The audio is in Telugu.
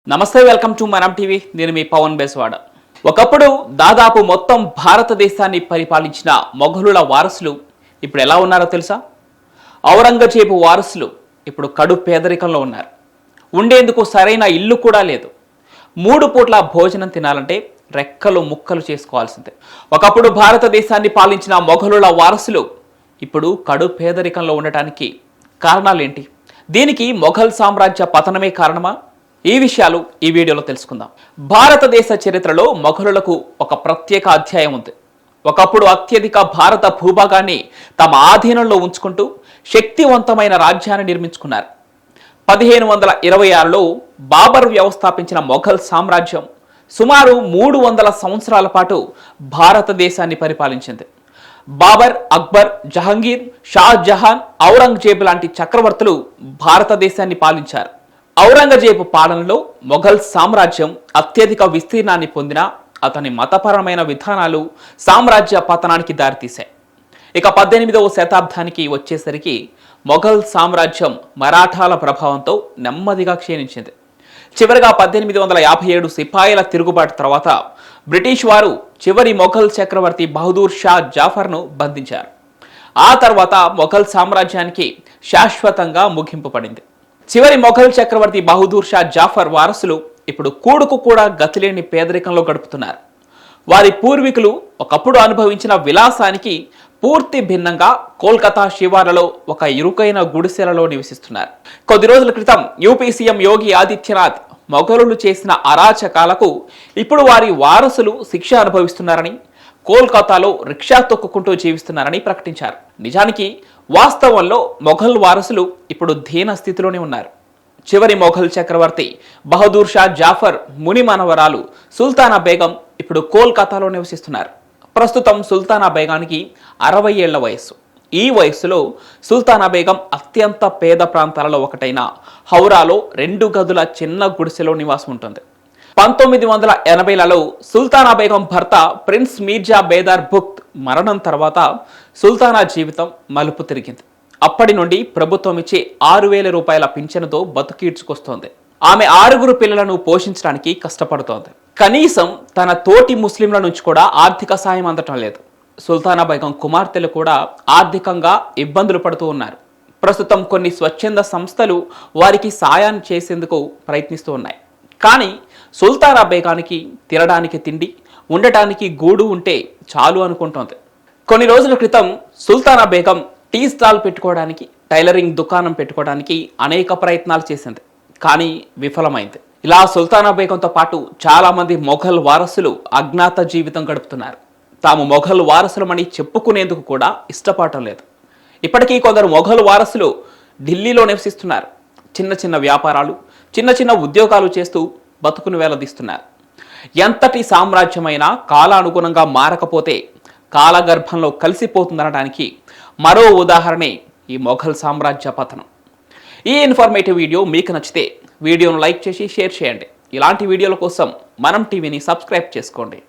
నమస్తే, వెల్కమ్ టు మనం టీవీ. నేను మీ పవన్ బేస్వాడ. ఒకప్పుడు దాదాపు మొత్తం భారతదేశాన్ని పరిపాలించిన మొఘలుల వారసులు ఇప్పుడు ఎలా ఉన్నారో తెలుసా? ఔరంగజేబు వారసులు ఇప్పుడు కడు పేదరికంలో ఉన్నారు. ఉండేందుకు సరైన ఇల్లు కూడా లేదు. 3 పూట్ల భోజనం తినాలంటే రెక్కలు ముక్కలు చేసుకోవాల్సిందే. ఒకప్పుడు భారతదేశాన్ని పాలించిన మొఘలుల వారసులు ఇప్పుడు కడు పేదరికంలో ఉండటానికి కారణాలేంటి? దీనికి మొఘల్ సామ్రాజ్య పతనమే కారణమా? ఈ విషయాలు ఈ వీడియోలో తెలుసుకుందాం. భారతదేశ చరిత్రలో మొఘలులకు ఒక ప్రత్యేక అధ్యాయం ఉంది. ఒకప్పుడు అత్యధిక భారత భూభాగాన్ని తమ ఆధీనంలో ఉంచుకుంటూ శక్తివంతమైన రాజ్యాన్ని నిర్మించుకున్నారు. 1526లో బాబర్ వ్యవస్థాపించిన మొఘల్ సామ్రాజ్యం సుమారు 300 సంవత్సరాల పాటు భారతదేశాన్ని పరిపాలించింది. బాబర్, అక్బర్, జహంగీర్, షాజహాన్, ఔరంగజేబు లాంటి చక్రవర్తులు భారతదేశాన్ని పాలించారు. ఔరంగజేబు పాలనలో మొఘల్ సామ్రాజ్యం అత్యధిక విస్తీర్ణాన్ని పొందిన అతని మతపరమైన విధానాలు సామ్రాజ్య పతనానికి దారితీశాయి. ఇక 18వ శతాబ్దానికి వచ్చేసరికి మొఘల్ సామ్రాజ్యం మరాఠాల ప్రభావంతో నెమ్మదిగా క్షీణించింది. చివరిగా 1857 సిపాయిల తిరుగుబాటు తర్వాత బ్రిటిష్ వారు చివరి మొఘల్ చక్రవర్తి బహదూర్ షా జాఫర్ను బంధించారు. ఆ తర్వాత మొఘల్ సామ్రాజ్యానికి శాశ్వతంగా ముగింపు పడింది. చివరి మొఘల్ చక్రవర్తి బహదూర్ షా జాఫర్ వారసులు ఇప్పుడు కూడుకు కూడా గతిలేని పేదరికంలో గడుపుతున్నారు. వారి పూర్వీకులు ఒకప్పుడు అనుభవించిన విలాసానికి పూర్తి భిన్నంగా కోల్కతా శివార్లలో ఒక ఇరుకైన గుడిసెలలో నివసిస్తున్నారు. కొద్ది రోజుల క్రితం యూపీ సీఎం యోగి ఆదిత్యనాథ్ మొఘలులు చేసిన అరాచకాలకు ఇప్పుడు వారి వారసులు శిక్ష అనుభవిస్తున్నారని, కోల్కతాలో రిక్షా తొక్కుకుంటూ జీవిస్తున్నారని ప్రకటించారు. నిజానికి వాస్తవంలో మొఘల్ వారసులు ఇప్పుడు దీన స్థితిలోనే ఉన్నారు. చివరి మొఘల్ చక్రవర్తి బహదూర్ షా జాఫర్ ముని మనవరాలు సుల్తానా బేగం ఇప్పుడు కోల్కతాలో నివసిస్తున్నారు. ప్రస్తుతం సుల్తానా బేగానికి 60 ఏళ్ల వయస్సు. ఈ వయస్సులో సుల్తానా బేగం అత్యంత పేద ప్రాంతాలలో ఒకటైన హౌరాలో 2 గదుల చిన్న గుడిసెలో నివాసం ఉంటుంది. 1980లలో సుల్తానా బేగం భర్త ప్రిన్స్ మీర్జా బేదార్ బుఖ్త్ మరణం తర్వాత సుల్తానా జీవితం మలుపు తిరిగింది. అప్పటి నుండి ప్రభుత్వం ఇచ్చే 6,000 రూపాయల పింఛనుతో బతుకీడ్చుకొస్తోంది. ఆమె 6 పిల్లలను పోషించడానికి కష్టపడుతోంది. కనీసం తన తోటి ముస్లింల నుంచి కూడా ఆర్థిక సాయం అందటం లేదు. సుల్తానా బేగం కుమార్తెలు కూడా ఆర్థికంగా ఇబ్బందులు పడుతూ ఉన్నారు. ప్రస్తుతం కొన్ని స్వచ్ఛంద సంస్థలు వారికి సాయాన్ని చేసేందుకు ప్రయత్నిస్తూ ఉన్నాయి. కానీ సుల్తానా బేగానికి తినడానికి తిండి, ఉండటానికి గూడు ఉంటే చాలు అనుకుంటోంది. కొన్ని రోజుల క్రితం సుల్తానా బేగం టీ స్టాల్ పెట్టుకోవడానికి, టైలరింగ్ దుకాణం పెట్టుకోవడానికి అనేక ప్రయత్నాలు చేసింది. కానీ విఫలమైంది. ఇలా సుల్తానా బేగంతో పాటు చాలా మంది మొఘల్ వారసులు అజ్ఞాత జీవితం గడుపుతున్నారు. తాము మొఘల్ వారసులమని చెప్పుకునేందుకు కూడా ఇష్టపడటం లేదు. ఇప్పటికీ కొందరు మొఘల్ వారసులు ఢిల్లీలో నివసిస్తున్నారు. చిన్న చిన్న వ్యాపారాలు, చిన్న చిన్న ఉద్యోగాలు చేస్తూ బతుకును వేలదీస్తున్నారు. ఎంతటి సామ్రాజ్యమైనా కాలానుగుణంగా మారకపోతే కాలగర్భంలో కలిసిపోతుందనడానికి మరో ఉదాహరణే ఈ మొఘల్ సామ్రాజ్య పతనం. ఈ ఇన్ఫర్మేటివ్ వీడియో మీకు నచ్చితే వీడియోను లైక్ చేసి షేర్ చేయండి. ఇలాంటి వీడియోల కోసం మనం టీవీని సబ్స్క్రైబ్ చేసుకోండి.